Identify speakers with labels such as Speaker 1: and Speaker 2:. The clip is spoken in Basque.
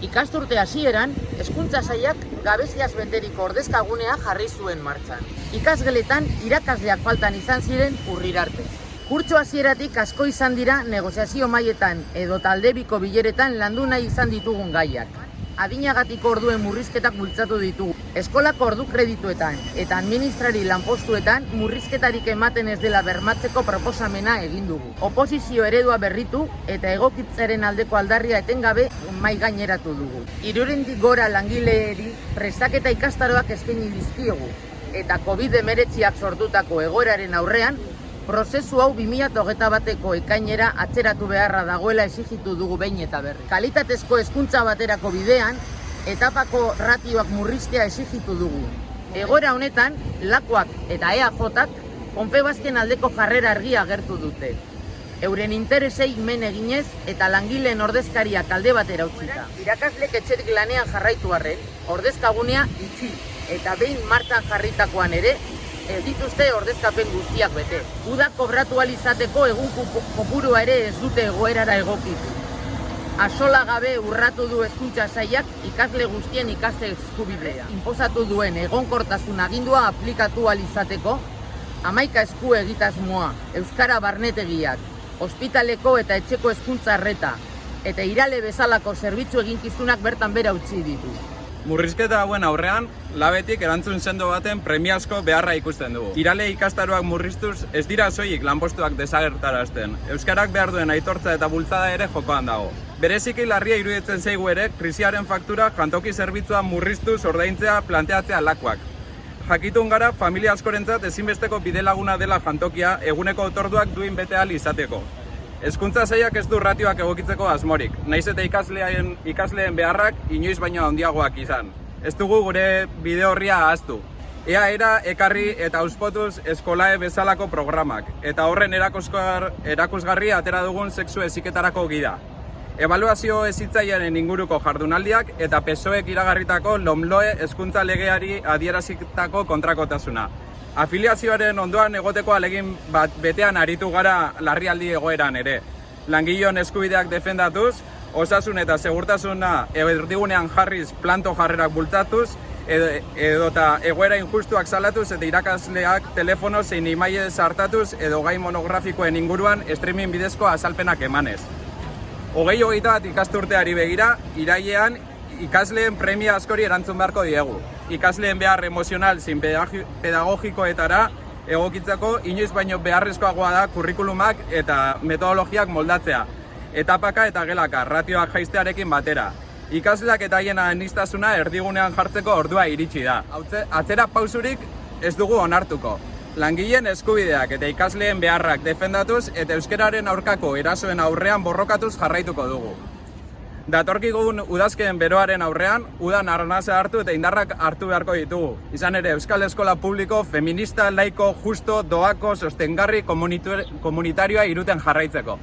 Speaker 1: Ikasturte hasieran, Hezkuntza Sailak gabeziaz beteriko ordezkagunea jarri zuen martxan. Ikasgeletan irakasleak faltan izan ziren urrira arte. Kurtso hasieratik asko izan dira negoziazio mailetan edo taldebiko bileretan landu nahi izan ditugun gaiak. Adinagatiko orduen murrizketak bultzatu ditugu. Eskolako ordu kredituetan eta administrari lanpostuetan murrizketarik ematen ez dela bermatzeko proposamena egin dugu. Oposizio eredua berritu eta egokitzaren aldeko aldarria etengabe mahai gaineratu dugu. 300 gora langileeri prestaketa ikastaroak eskaini dizkiogu eta COVID-19ak sortutako egoeraren aurrean prozesu hau 2021ko ekainera atzeratu beharra dagoela exigitu dugu behin eta berri. Kalitatezko hezkuntza baterako bidean, etapako ratioak murriztea exigitu dugu. Egoera honetan, Lakuak eta EAJak Confebasken aldeko jarrera argia agertu dute. Euren interesei men eginez eta langileen ordezkariak alde batera utzita. Irakaslek etxerik lanean jarraitu arren, ordezkagunea itxi eta behin martxan jarritakoan ere, ez dituzte ordezkapen guztiak bete. Uda kobratu ahal izateko egun kopurua ere ez dute egoerara egokitu. Axola gabe urratu du Hezkuntza Sailak ikasle guztien ikaste eskubidea. Inposatu duen egonkortasun agindua aplikatu ahal izateko, 11 esku egitasmoa, euskara barnetegiak, ospitaleko eta etxeko hezkuntza arreta, eta irale bezalako zerbitzu eginkizunak bertan bera utzi ditu.
Speaker 2: Murrizketa hauen aurrean, labetik erantzun sendo baten premiazko beharra ikusten dugu. Irale ikastaroak murriztuz ez dira soilik lanpostuak desagertarazten. Euskarak behar duen aitortza eta bultzada ere jokoan dago. Bereziki larria iruditzen zaigu ere, krisiaren faktura jantoki zerbitzua murriztuz ordaintzea planteatzea Lakuak. Jakitun gara, familia askorentzat ezinbesteko bidelaguna dela jantokia eguneko otorduak duin bete ahal izateko. Hezkuntza Sailak ez du ratioak egokitzeko asmorik, nahiz eta ikasleen beharrak inoiz baino handiagoak izan. Ez dugu gure bide horria ahaztu. Era ekarri eta auspotuz eskolae bezalako programak, eta horren erakusgarri atera dugun sexu heziketarako gida. Ebaluazio hezitzailearen inguruko jardunaldiak eta PSOEk iragarritako LOMLOE hezkuntza legeari adierazitako kontrakotasuna. Afiliazioaren ondoan egoteko alegin bat betean aritu gara larrialdi egoeran ere. Langileon eskubideak defendatuz, osasun eta segurtasuna erdigunean jarriz planto jarrerak bultzatuz, edota egoera injustuak salatuz eta irakasleak telefono zein emaile sartatuz edo gai monografikoen inguruan streaming bidezko azalpenak emanez. 2021 ikasturteari begira, irailean ikasleen premia askori erantzun beharko diegu. Ikasleen behar emozional zein pedagogikoetara egokitzeko inoiz baino beharrezkoagoa da kurrikulumak eta metodologiak moldatzea. Etapaka eta gelaka, ratioak jaistearekin batera. Ikasleak eta haien aniztasuna erdigunean jartzeko ordua iritsi da. Atzera pausurik ez dugu onartuko. Langileen eskubideak eta ikasleen beharrak defendatuz eta euskararen aurkako erasoen aurrean borrokatuz jarraituko dugu. Datorkigun udazkeen beroaren aurrean, udan arnasa hartu eta indarrak hartu beharko ditugu. Izan ere, Euskal Eskola Publiko, feminista, laiko, justo, doako, sostengarri, komunitarioa iruten jarraitzeko.